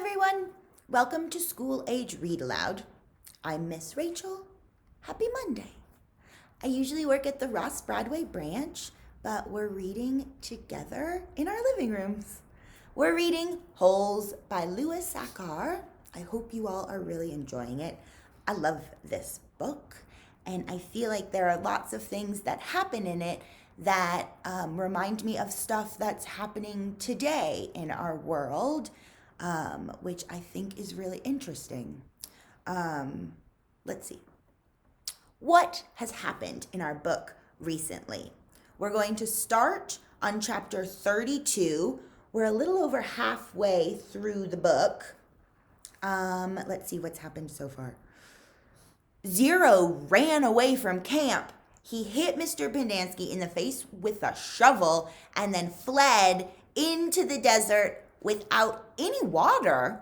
everyone. Welcome to School Age Read Aloud. I'm Miss Rachel. Happy Monday. I usually work at the Ross Broadway branch, but we're reading together in our living rooms. We're reading Holes by Sachar. I hope you all are really enjoying it. I love this book, and I feel like there are lots of things that happen in it that remind me of stuff that's happening today in our world, which I think is really interesting. Let's see. What has happened in our book recently? We're going to start on chapter 32. We're a little over halfway through the book. Let's see what's happened so far. Zero ran away from camp. He hit Mr. Pendansky in the face with a shovel and then fled into the desert without any water.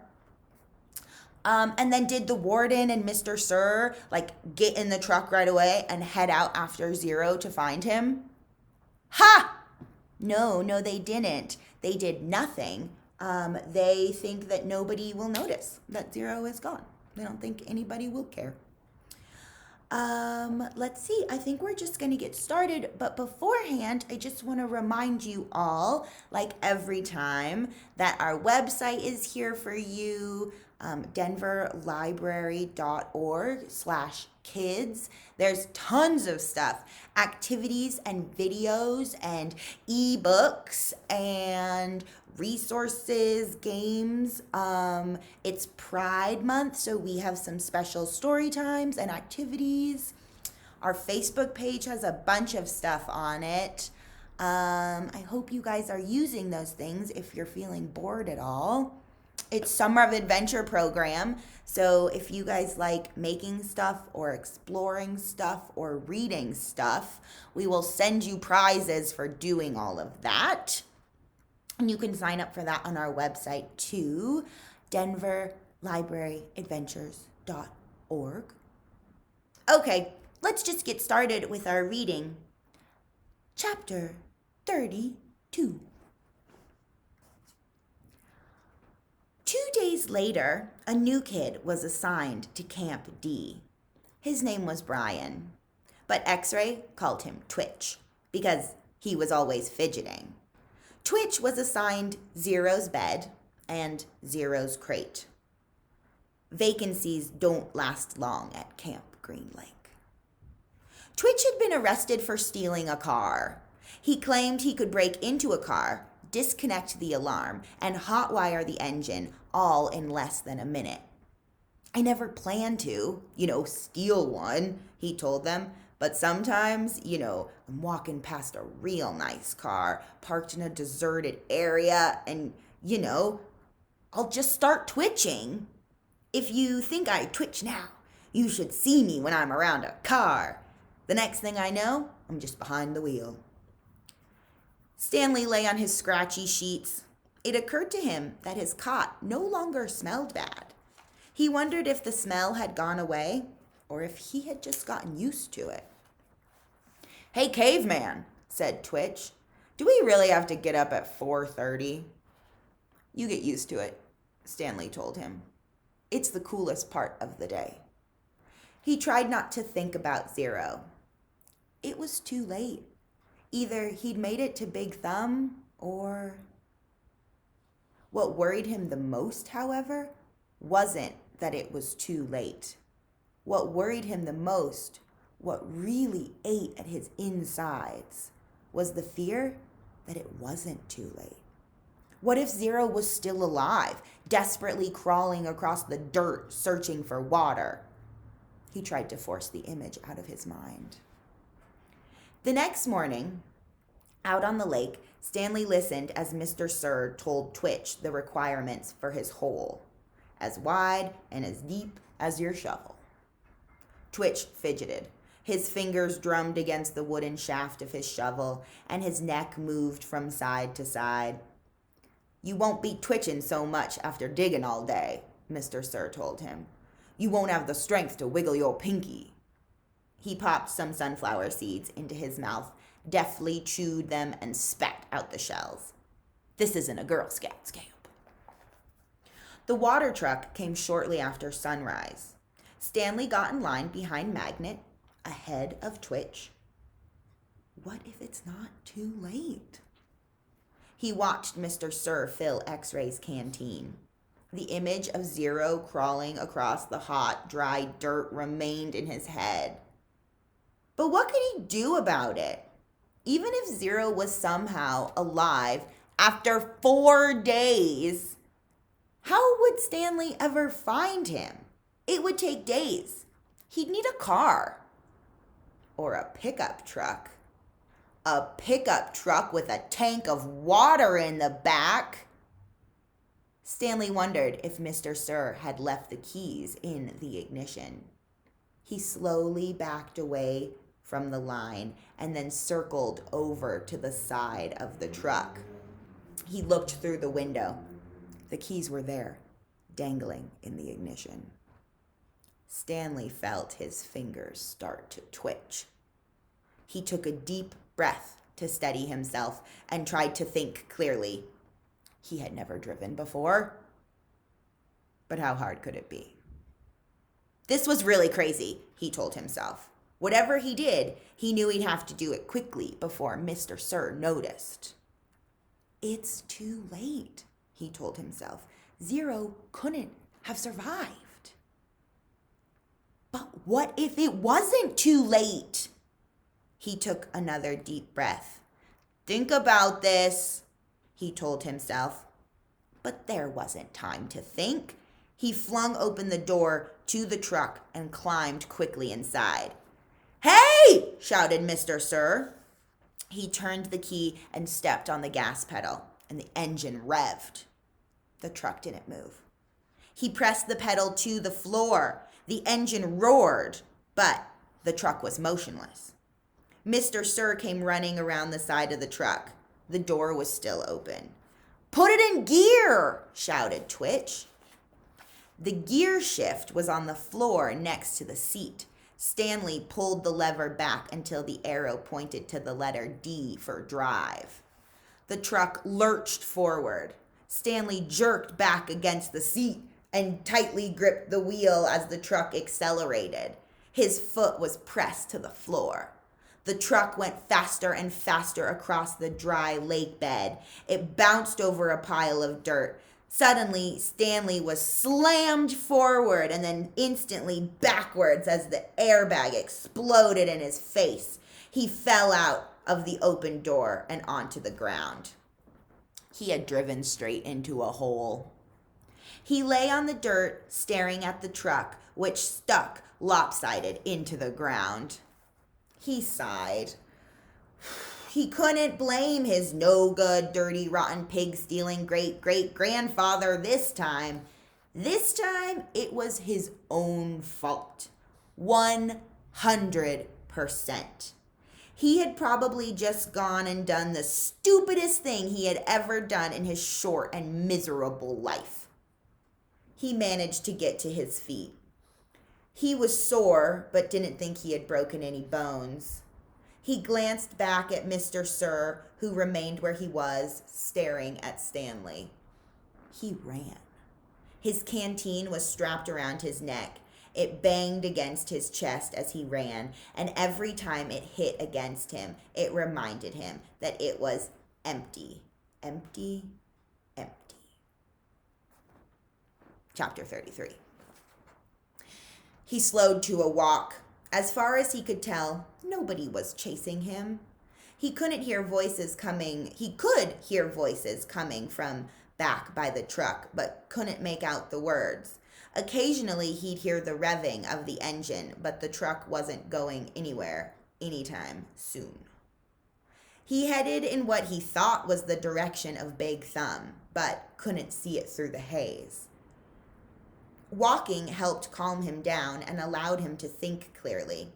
And then did the warden and Mr. Sir get in the truck right away and head out after Zero to find him? Ha! No, they didn't. They did nothing. They think that nobody will notice that Zero is gone. They don't think anybody will care. Let's see. I think we're just going to get started. But beforehand, I just want to remind you all, like every time, that our website is here for you, denverlibrary.org/kids. There's tons of stuff, activities and videos and ebooks and resources, games. It's Pride Month, so we have some special story times and activities. Our Facebook page has a bunch of stuff on it. I hope you guys are using those things if you're feeling bored at all. It's Summer of Adventure program, so if you guys like making stuff or exploring stuff or reading stuff, we will send you prizes for doing all of that. And you can sign up for that on our website too, denverlibraryadventures.org. Okay, let's just get started with our reading. Chapter 32. 2 days later, a new kid was assigned to Camp D. His name was Brian, but X-Ray called him Twitch because he was always fidgeting. Twitch was assigned Zero's bed and Zero's crate. Vacancies don't last long at Camp Green Lake. Twitch had been arrested for stealing a car. He claimed he could break into a car, disconnect the alarm, and hotwire the engine all in less than a minute. I never planned to, steal one, he told them. But sometimes, I'm walking past a real nice car parked in a deserted area and, I'll just start twitching. If you think I twitch now, you should see me when I'm around a car. The next thing I know, I'm just behind the wheel. Stanley lay on his scratchy sheets. It occurred to him that his cot no longer smelled bad. He wondered if the smell had gone away or if he had just gotten used to it. "Hey, caveman," said Twitch, "do we really have to get up at 4:30? "You get used to it," Stanley told him. "It's the coolest part of the day." He tried not to think about Zero. It was too late. Either he'd made it to Big Thumb or... What worried him the most, however, wasn't that it was too late. What worried him the most, what really ate at his insides, was the fear that it wasn't too late. What if Zero was still alive, desperately crawling across the dirt, searching for water? He tried to force the image out of his mind. The next morning, out on the lake, Stanley listened as Mr. Sir told Twitch the requirements for his hole, as wide and as deep as your shovel. Twitch fidgeted. His fingers drummed against the wooden shaft of his shovel, and his neck moved from side to side. "You won't be twitching so much after digging all day," Mr. Sir told him. "You won't have the strength to wiggle your pinky." He popped some sunflower seeds into his mouth, deftly chewed them, and spat out the shells. "This isn't a Girl Scout camp." The water truck came shortly after sunrise. Stanley got in line behind Magnet, ahead of Twitch. What if it's not too late? He watched Mr. Sir fill X-Ray's canteen. The image of Zero crawling across the hot, dry dirt remained in his head. But what could he do about it? Even if Zero was somehow alive after 4 days, how would Stanley ever find him? It would take days. He'd need a car. Or a pickup truck. A pickup truck with a tank of water in the back. Stanley wondered if Mr. Sir had left the keys in the ignition. He slowly backed away from the line and then circled over to the side of the truck. He looked through the window. The keys were there, dangling in the ignition. Stanley felt his fingers start to twitch. He took a deep breath to steady himself and tried to think clearly. He had never driven before. But how hard could it be? This was really crazy, he told himself. Whatever he did, he knew he'd have to do it quickly before Mr. Sir noticed. It's too late, he told himself. Zero couldn't have survived. But what if it wasn't too late? He took another deep breath. Think about this, he told himself. But there wasn't time to think. He flung open the door to the truck and climbed quickly inside. Hey! Shouted Mr. Sir. He turned the key and stepped on the gas pedal, and the engine revved. The truck didn't move. He pressed the pedal to the floor. The engine roared, but the truck was motionless. Mr. Sir came running around the side of the truck. The door was still open. Put it in gear, shouted Twitch. The gear shift was on the floor next to the seat. Stanley pulled the lever back until the arrow pointed to the letter D for drive. The truck lurched forward. Stanley jerked back against the seat and tightly gripped the wheel as the truck accelerated. His foot was pressed to the floor. The truck went faster and faster across the dry lake bed. It bounced over a pile of dirt. Suddenly, Stanley was slammed forward and then instantly backwards as the airbag exploded in his face. He fell out of the open door and onto the ground. He had driven straight into a hole. He lay on the dirt, staring at the truck, which stuck lopsided into the ground. He sighed. He couldn't blame his no-good, dirty, rotten, pig-stealing great-great-grandfather this time. This time, it was his own fault. 100%. He had probably just gone and done the stupidest thing he had ever done in his short and miserable life. He managed to get to his feet. He was sore, but didn't think he had broken any bones. He glanced back at Mr. Sir, who remained where he was, staring at Stanley. He ran. His canteen was strapped around his neck. It banged against his chest as he ran, and every time it hit against him, it reminded him that it was empty, empty, empty. Chapter 33. He slowed to a walk. As far as he could tell, nobody was chasing him. He could hear voices coming from back by the truck, but couldn't make out the words. Occasionally, he'd hear the revving of the engine, but the truck wasn't going anywhere anytime soon. He headed in what he thought was the direction of Big Thumb, but couldn't see it through the haze. Walking helped calm him down and allowed him to think clearly.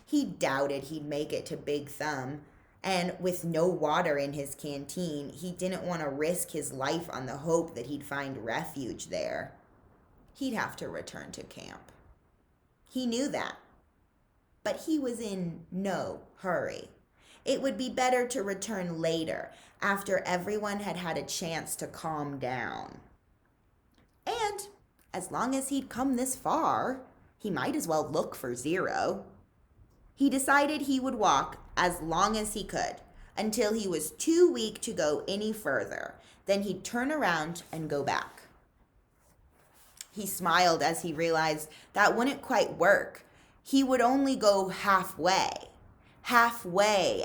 He doubted he'd make it to Big Thumb, and with no water in his canteen, he didn't want to risk his life on the hope that he'd find refuge there. He'd have to return to camp. He knew that, but he was in no hurry. It would be better to return later, after everyone had had a chance to calm down. And as long as he'd come this far, he might as well look for 0. He decided he would walk as long as he could until he was too weak to go any further. Then he'd turn around and go back. He smiled as he realized that wouldn't quite work. He would only go halfway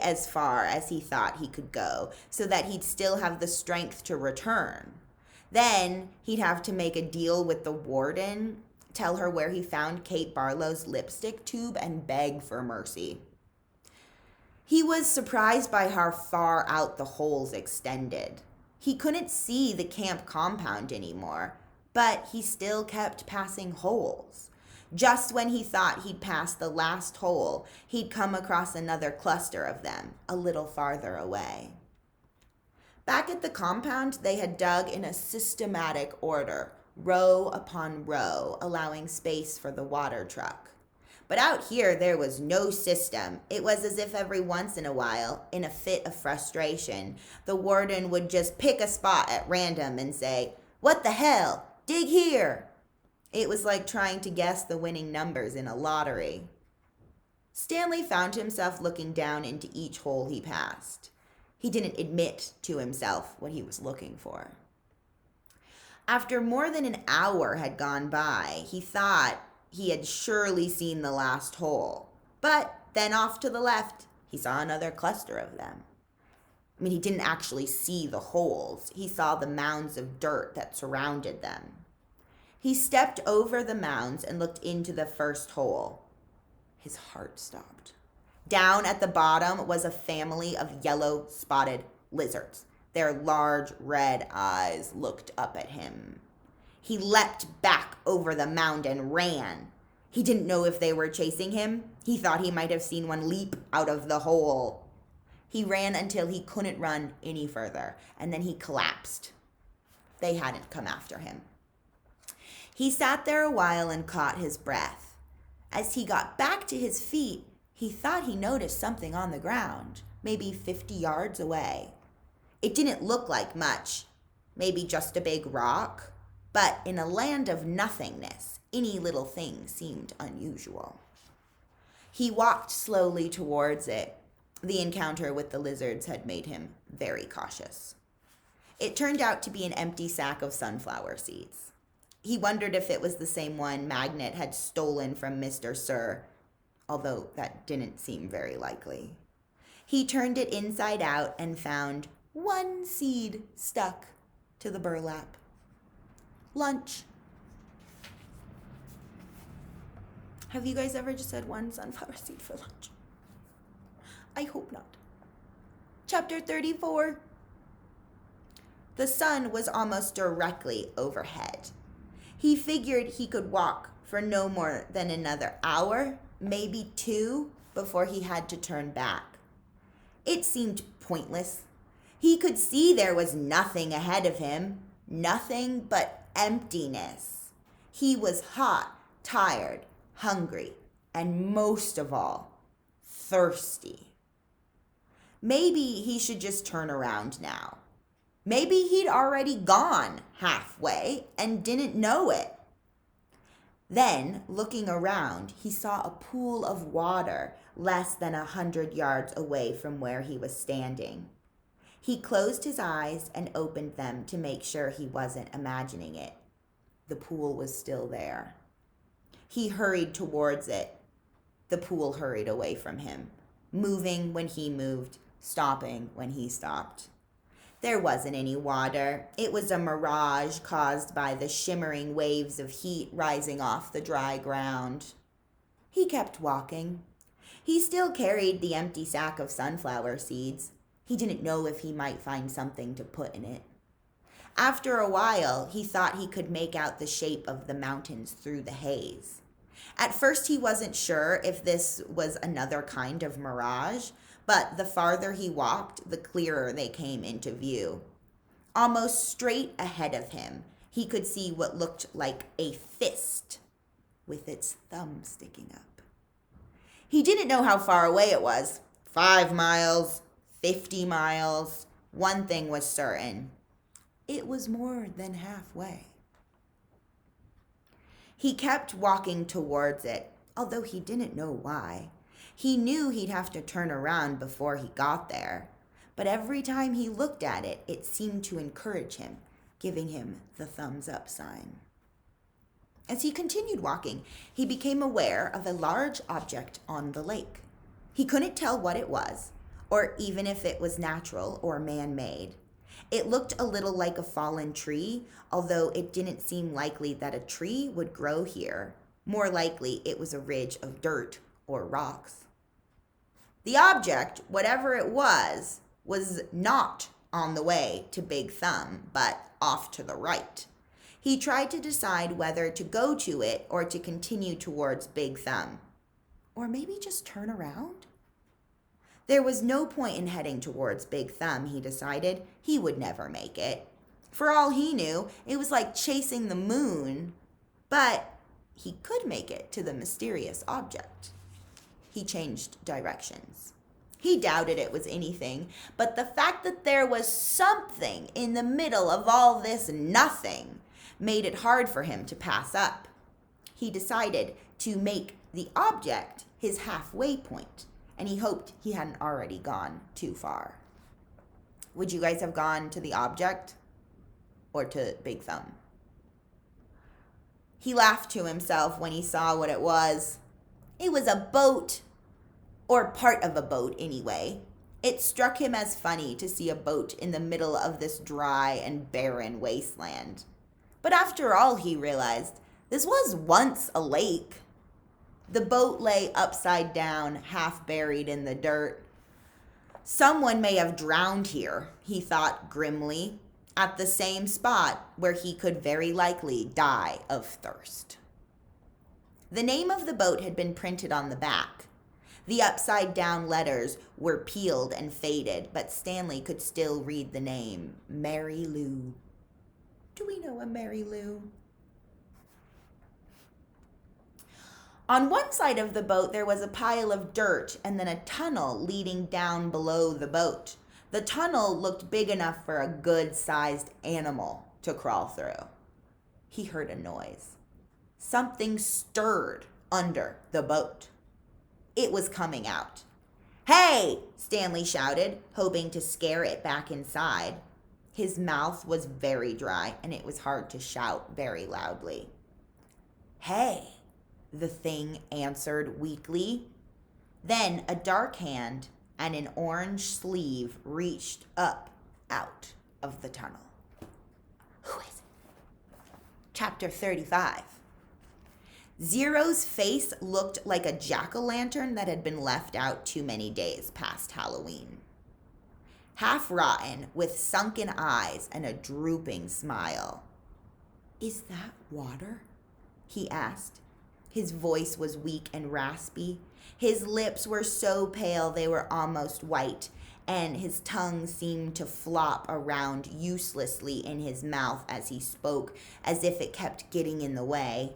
as far as he thought he could go, so that he'd still have the strength to return. Then he'd have to make a deal with the warden, tell her where he found Kate Barlow's lipstick tube, and beg for mercy. He was surprised by how far out the holes extended. He couldn't see the camp compound anymore, but he still kept passing holes. Just when he thought he'd passed the last hole, he'd come across another cluster of them, a little farther away. Back at the compound, they had dug in a systematic order, row upon row, allowing space for the water truck. But out here, there was no system. It was as if every once in a while, in a fit of frustration, the warden would just pick a spot at random and say, "What the hell? Dig here!" It was like trying to guess the winning numbers in a lottery. Stanley found himself looking down into each hole he passed. He didn't admit to himself what he was looking for. After more than an hour had gone by, he thought he had surely seen the last hole. But then off to the left, he saw another cluster of them. I mean, he didn't actually see the holes. He saw the mounds of dirt that surrounded them. He stepped over the mounds and looked into the first hole. His heart stopped. Down at the bottom was a family of yellow spotted lizards. Their large red eyes looked up at him. He leapt back over the mound and ran. He didn't know if they were chasing him. He thought he might have seen one leap out of the hole. He ran until he couldn't run any further, and then he collapsed. They hadn't come after him. He sat there a while and caught his breath. As he got back to his feet, he thought he noticed something on the ground, maybe 50 yards away. It didn't look like much, maybe just a big rock, but in a land of nothingness, any little thing seemed unusual. He walked slowly towards it. The encounter with the lizards had made him very cautious. It turned out to be an empty sack of sunflower seeds. He wondered if it was the same one Magnet had stolen from Mr. Sir, although that didn't seem very likely. He turned it inside out and found one seed stuck to the burlap. Lunch. Have you guys ever just had one sunflower seed for lunch? I hope not. Chapter 34. The sun was almost directly overhead. He figured he could walk for no more than another hour, maybe 2, before he had to turn back. It seemed pointless. He could see there was nothing ahead of him, nothing but emptiness. He was hot, tired, hungry, and most of all, thirsty. Maybe he should just turn around now. Maybe he'd already gone halfway and didn't know it. Then, looking around, he saw a pool of water less than 100 yards away from where he was standing. He closed his eyes and opened them to make sure he wasn't imagining it. The pool was still there. He hurried towards it. The pool hurried away from him, moving when he moved, stopping when he stopped. There wasn't any water. It was a mirage caused by the shimmering waves of heat rising off the dry ground. He kept walking. He still carried the empty sack of sunflower seeds. He didn't know if he might find something to put in it. After a while, he thought he could make out the shape of the mountains through the haze. At first, he wasn't sure if this was another kind of mirage, but the farther he walked, the clearer they came into view. Almost straight ahead of him, he could see what looked like a fist with its thumb sticking up. He didn't know how far away it was. 5 miles, 50 miles. One thing was certain. It was more than halfway. He kept walking towards it, although he didn't know why. He knew he'd have to turn around before he got there, but every time he looked at it, it seemed to encourage him, giving him the thumbs up sign. As he continued walking, he became aware of a large object on the lake. He couldn't tell what it was, or even if it was natural or man-made. It looked a little like a fallen tree, although it didn't seem likely that a tree would grow here. More likely, it was a ridge of dirt or rocks. The object, whatever it was not on the way to Big Thumb, but off to the right. He tried to decide whether to go to it or to continue towards Big Thumb. Or maybe just turn around? There was no point in heading towards Big Thumb, he decided. He would never make it. For all he knew, it was like chasing the moon, but he could make it to the mysterious object. He changed directions. He doubted it was anything, but the fact that there was something in the middle of all this nothing made it hard for him to pass up. He decided to make the object his halfway point, and he hoped he hadn't already gone too far. Would you guys have gone to the object or to Big Thumb? He laughed to himself when he saw what it was. It was a boat, or part of a boat anyway. It struck him as funny to see a boat in the middle of this dry and barren wasteland. But after all, he realized, this was once a lake. The boat lay upside down, half buried in the dirt. Someone may have drowned here, he thought grimly, at the same spot where he could very likely die of thirst. The name of the boat had been printed on the back. The upside-down letters were peeled and faded, but Stanley could still read the name, Mary Lou. Do we know a Mary Lou? On one side of the boat, there was a pile of dirt and then a tunnel leading down below the boat. The tunnel looked big enough for a good-sized animal to crawl through. He heard a noise. Something stirred under the boat. It was coming out. "Hey!" Stanley shouted, hoping to scare it back inside. His mouth was very dry, and it was hard to shout very loudly. "Hey!" the thing answered weakly. Then a dark hand and an orange sleeve reached up out of the tunnel. Who is it? Chapter 35. Zero's face looked like a jack-o'-lantern that had been left out too many days past Halloween. Half rotten, with sunken eyes and a drooping smile. "Is that water?" he asked. His voice was weak and raspy. His lips were so pale they were almost white, and his tongue seemed to flop around uselessly in his mouth as he spoke, as if it kept getting in the way.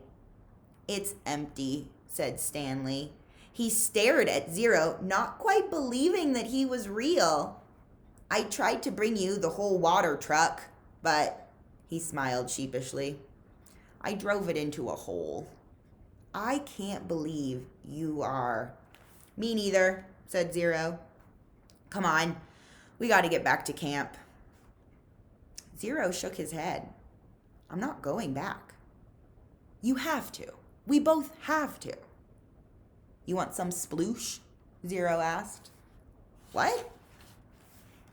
"It's empty," said Stanley. He stared at Zero, not quite believing that he was real. "I tried to bring you the whole water truck, but," he smiled sheepishly, "I drove it into a hole." "I can't believe you are." "Me neither," said Zero. "Come on, we got to get back to camp." Zero shook his head. "I'm not going back." "You have to. We both have to." "You want some sploosh?" Zero asked. "What?"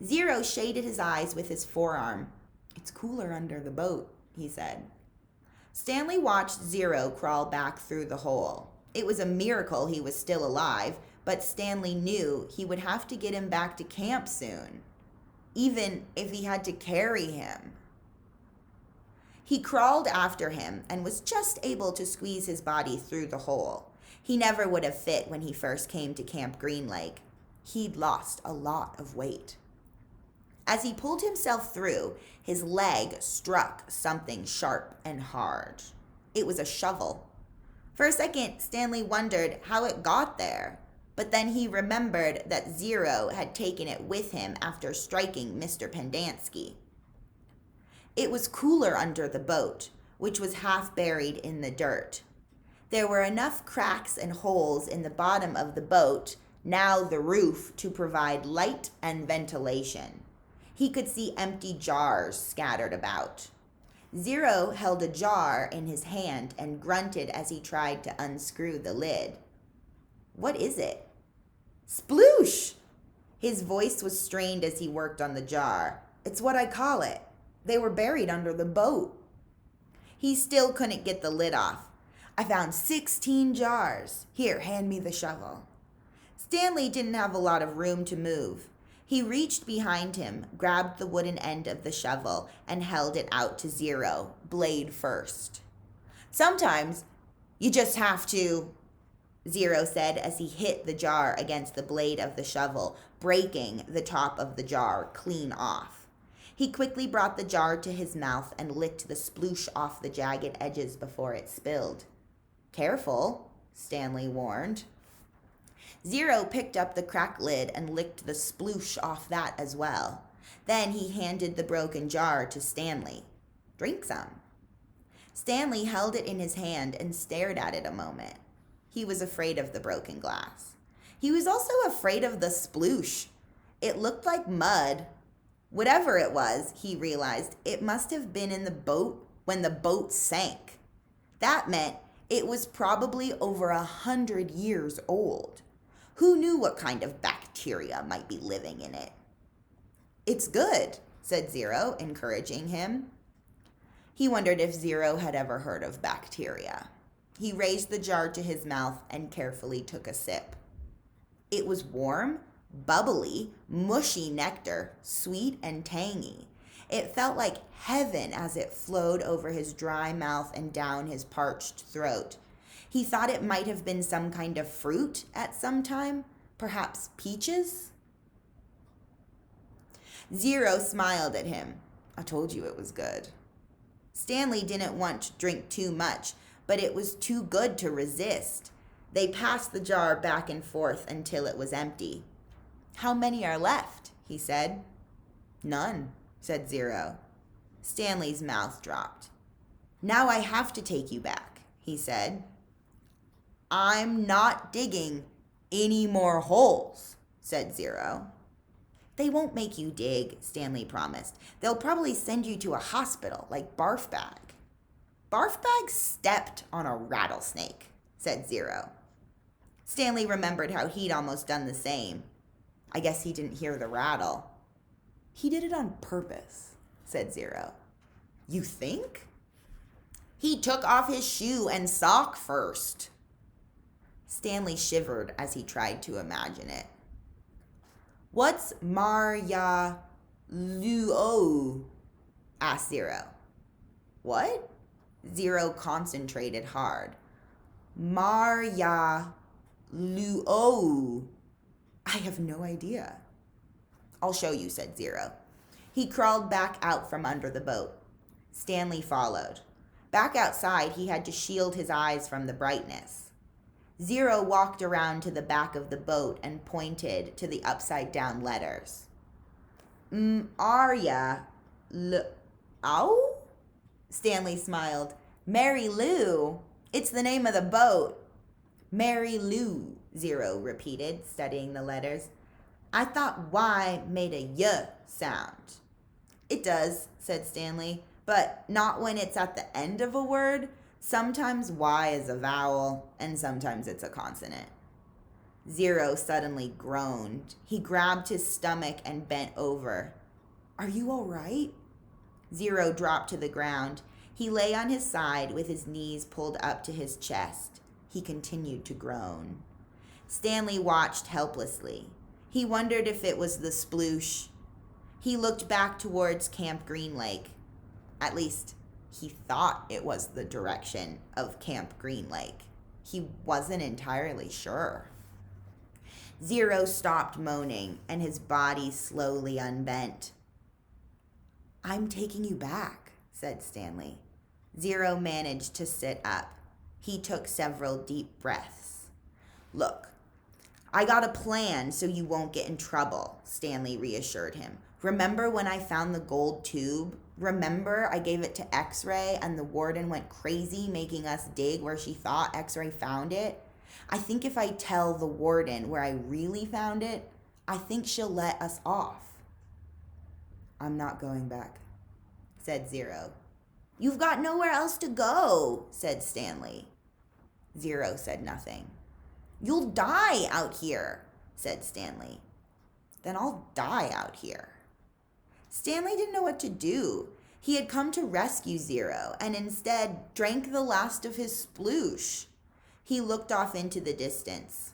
Zero shaded his eyes with his forearm. "It's cooler under the boat," he said. Stanley watched Zero crawl back through the hole. It was a miracle he was still alive, but Stanley knew he would have to get him back to camp soon, even if he had to carry him. He crawled after him and was just able to squeeze his body through the hole. He never would have fit when he first came to Camp Green Lake. He'd lost a lot of weight. As he pulled himself through, his leg struck something sharp and hard. It was a shovel. For a second, Stanley wondered how it got there, but then he remembered that Zero had taken it with him after striking Mr. Pendanski. It was cooler under the boat, which was half buried in the dirt. There were enough cracks and holes in the bottom of the boat, now the roof, to provide light and ventilation. He could see empty jars scattered about. Zero held a jar in his hand and grunted as he tried to unscrew the lid. "What is it?" "Sploosh!" His voice was strained as he worked on the jar. "It's what I call it. They were buried under the boat." He still couldn't get the lid off. "I found 16 jars. Here, hand me the shovel." Stanley didn't have a lot of room to move. He reached behind him, grabbed the wooden end of the shovel, and held it out to Zero, blade first. "Sometimes you just have to," Zero said as he hit the jar against the blade of the shovel, breaking the top of the jar clean off. He quickly brought the jar to his mouth and licked the sploosh off the jagged edges before it spilled. "Careful," Stanley warned. Zero picked up the cracked lid and licked the sploosh off that as well. Then he handed the broken jar to Stanley. "Drink some." Stanley held it in his hand and stared at it a moment. He was afraid of the broken glass. He was also afraid of the sploosh. It looked like mud. Whatever it was, he realized, it must have been in the boat when the boat sank. That meant it was probably over 100 years old. Who knew what kind of bacteria might be living in it? "It's good," said Zero, encouraging him. He wondered if Zero had ever heard of bacteria. He raised the jar to his mouth and carefully took a sip. It was warm, bubbly, mushy nectar, sweet and tangy. It felt like heaven as it flowed over his dry mouth and down his parched throat. He thought it might have been some kind of fruit at some time, perhaps peaches. Zero smiled at him. "I told you it was good." Stanley didn't want to drink too much, but it was too good to resist. They passed the jar back and forth until it was empty. "How many are left?" he said. "None," said Zero. Stanley's mouth dropped. "Now I have to take you back," he said. "I'm not digging any more holes," said Zero. "They won't make you dig," Stanley promised. "They'll probably send you to a hospital like Barf Bag." "Barf Bag stepped on a rattlesnake," said Zero. Stanley remembered how he'd almost done the same. I guess he didn't hear the rattle. "He did it on purpose," said Zero. "You think?" "He took off his shoe and sock first." Stanley shivered as he tried to imagine it. "What's Marya Luo?" asked Zero. "What?" Zero concentrated hard. "Marya Luo. I have no idea." "I'll show you," said Zero. He crawled back out from under the boat. Stanley followed. Back outside, he had to shield his eyes from the brightness. Zero walked around to the back of the boat and pointed to the upside-down letters. "Arya Ow?" Stanley smiled. "Mary Lou. It's the name of the boat." "Mary Lou," Zero repeated, studying the letters. "I thought Y made a Y sound." "It does," said Stanley, "but not when it's at the end of a word. Sometimes Y is a vowel, and sometimes it's a consonant." Zero suddenly groaned. He grabbed his stomach and bent over. "Are you all right?" Zero dropped to the ground. He lay on his side with his knees pulled up to his chest. He continued to groan. Stanley watched helplessly. He wondered if it was the sploosh. He looked back towards Camp Green Lake. At least, he thought it was the direction of Camp Green Lake. He wasn't entirely sure. Zero stopped moaning, and his body slowly unbent. "I'm taking you back," said Stanley. Zero managed to sit up. He took several deep breaths. "Look, I got a plan so you won't get in trouble," Stanley reassured him. Remember when I found the gold tube? Remember I gave it to X-Ray and the warden went crazy making us dig where she thought X-Ray found it? I think if I tell the warden where I really found it, I think she'll let us off. I'm not going back, said Zero. You've got nowhere else to go, said Stanley. Zero said nothing. You'll die out here, said Stanley. Then I'll die out here. Stanley didn't know what to do. He had come to rescue Zero and instead drank the last of his sploosh. He looked off into the distance.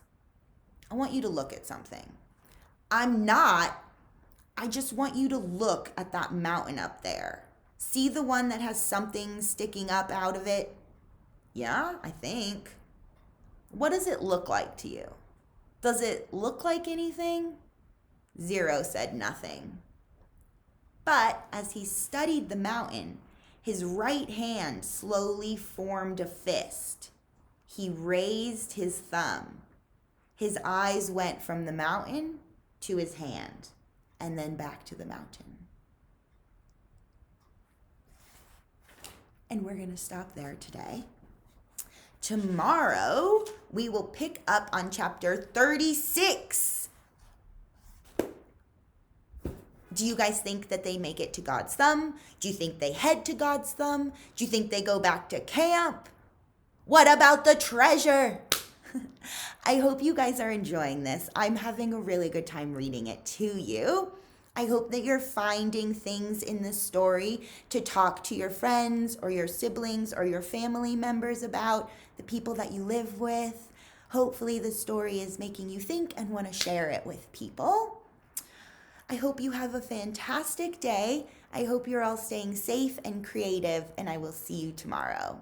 I want you to look at something. I just want you to look at that mountain up there. See the one that has something sticking up out of it? Yeah, I think. What does it look like to you? Does it look like anything? Zero said nothing. But as he studied the mountain, his right hand slowly formed a fist. He raised his thumb. His eyes went from the mountain to his hand, and then back to the mountain. And we're going to stop there today. Tomorrow, we will pick up on chapter 36. Do you guys think that they make it to God's thumb? Do you think they head to God's thumb? Do you think they go back to camp? What about the treasure? I hope you guys are enjoying this. I'm having a really good time reading it to you. I hope that you're finding things in the story to talk to your friends or your siblings or your family members about, the people that you live with. Hopefully the story is making you think and want to share it with people. I hope you have a fantastic day. I hope you're all staying safe and creative, and I will see you tomorrow.